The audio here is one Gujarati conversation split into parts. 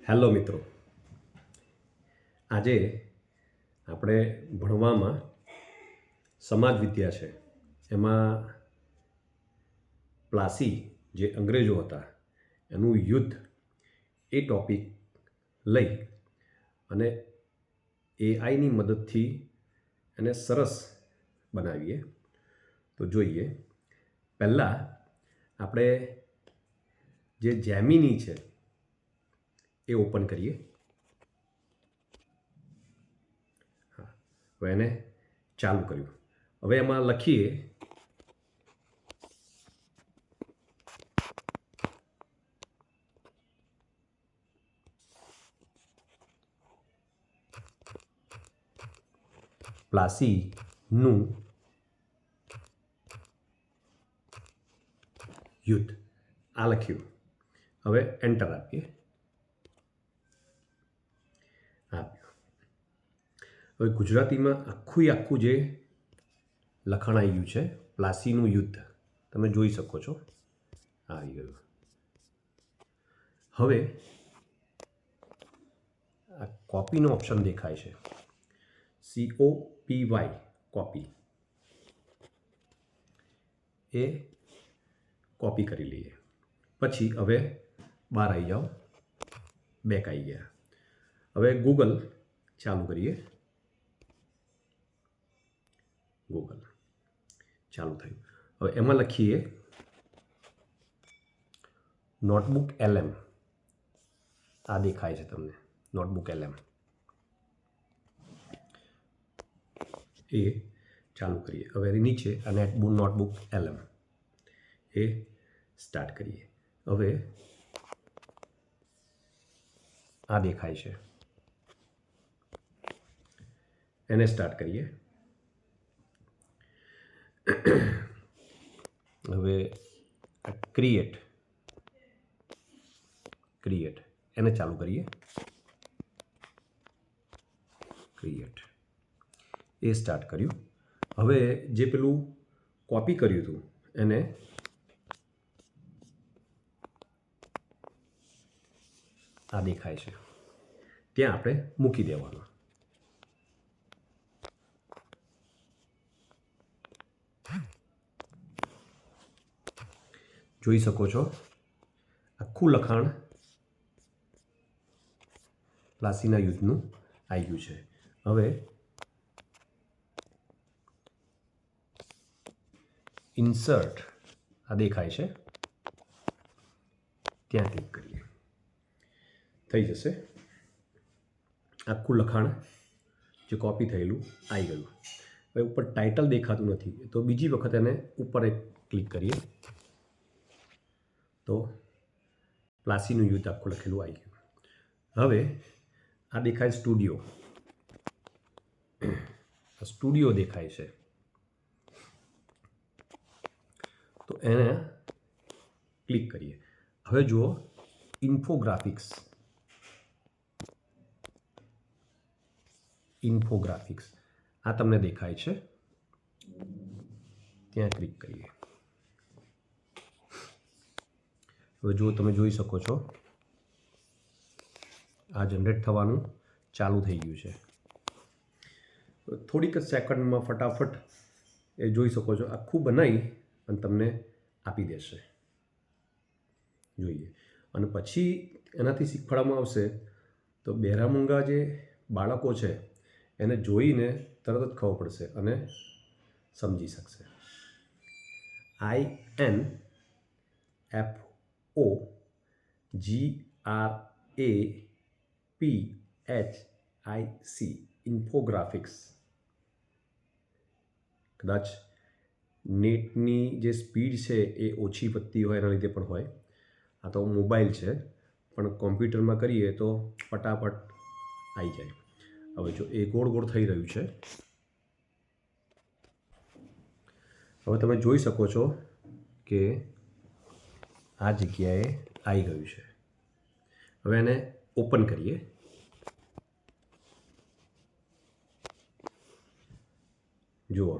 હેલો મિત્રો, આજે આપણે ભણવામાં સમાજ વિદ્યા છે એમાં પ્લાસી જે અંગ્રેજો હતા એનું યુદ્ધ એ ટૉપિક લઈ અને એઆઈની મદદથી એને સરસ બનાવીએ. તો જોઈએ, પહેલાં આપણે જે જેમિની છે એ ઓપન કરીએ. હા, હવે એને ચાલુ કર્યું. હવે એમાં લખીએ પ્લાસીનું યુદ્ધ, આ લખ્યું. હવે એન્ટર આપીએ. આપ્યું. હવે ગુજરાતીમાં આખું જે લખાણ આવી ગયું છે પ્લાસીનું યુદ્ધ, તમે જોઈ શકો છો. આવી ગયું. હવે આ કોપીનો ઓપ્શન દેખાય છે, COPY, કોપી. એ કોપી કરી લઈએ. પછી હવે બહાર આવી જાઓ, બેક આવી ગયા. હવે ગૂગલ ચાલુ કરીએ. ગૂગલ ચાલુ થયું. હવે એમાં લખીએ નોટબુક LM. આ દેખાય છે તમને, નોટબુક LM. એ ચાલુ કરીએ. હવે એની નીચે આ નોટબુક LM એ સ્ટાર્ટ કરીએ. હવે આ દેખાય છે, એને સ્ટાર્ટ કરીએ. હવે ક્રિએટ એને ચાલુ કરીએ. ક્રિએટ એ સ્ટાર્ટ કર્યું. હવે જે પેલું કોપી કર્યું હતું એને આ દેખાય છે ત્યાં આપણે મૂકી દેવાનું. જોઈ શકો છો આખું લખાણ પ્લાસીના યુદ્ધનું આવી ગયું છે. હવે ઇન્સર્ટ આ દેખાય છે ત્યાં ક્લિક કરીએ. થઈ જશે. આખું લખાણ જે કોપી થયેલું આવી ગયું. હવે ઉપર ટાઇટલ દેખાતું નથી તો બીજી વખત એને ઉપર એક ક્લિક કરીએ તો પ્લાસીનું યુદ્ધ આખું લખેલું આવી ગયું. હવે આ દેખાય સ્ટુડિયો. સ્ટુડિયો દેખાય છે તો એને ક્લિક કરીએ. હવે જુઓ ઇન્ફોગ્રાફિક્સ આ તમને દેખાય છે, ત્યાં ક્લિક કરીએ. હવે જો તમે જોઈ શકો છો આ જનરેટ થવાનું ચાલુ થઈ ગયું છે. થોડીક જ સેકન્ડમાં ફટાફટ એ જોઈ શકો છો આખું બનાવી અને તમને આપી દેશે. જોઈએ. અને પછી એનાથી શીખવાડવામાં આવશે તો બહેરામૂંગા જે બાળકો છે એને જોઈને તરત જ ખબર પડશે અને સમજી શકશે. INFOGRAPHIC ઇન્ફોગ્રાફિક્સ. કદાચ નેટની જે સ્પીડ છે એ ઓછી વધતી હોય એના લીધે પણ હોય. આ તો મોબાઈલ છે પણ કોમ્પ્યુટરમાં કરીએ તો ફટાફટ આવી જાય. હવે જો એ ગોળ થઈ રહ્યું છે. હવે તમે જોઈ શકો છો કે આ જગ્યાએ આવી ગયું છે. હવે એને ઓપન કરીએ. જુઓ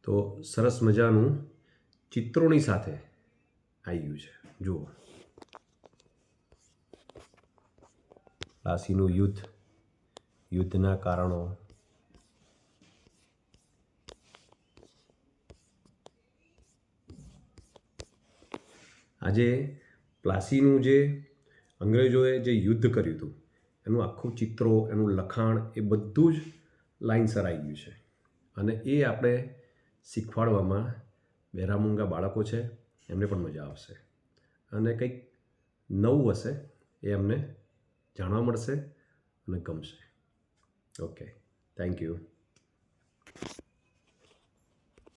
તો સરસ મજાનું ચિત્રોની સાથે આવી ગયું છે. જુઓ પ્લાસીનું યુદ્ધ, યુદ્ધના કારણો, આજે પ્લાસીનું જે અંગ્રેજોએ જે યુદ્ધ કર્યું હતું એનું આખું ચિત્રો, એનું લખાણ એ બધું જ લાઇનસર આવી ગયું છે. અને એ આપણે શીખવાડવામાં બહેરામૂંગા બાળકો છે એમને પણ મજા આવશે અને કંઈક નવું હશે એ અમને જાણવા મળશે અને ગમશે. Okay, thank you.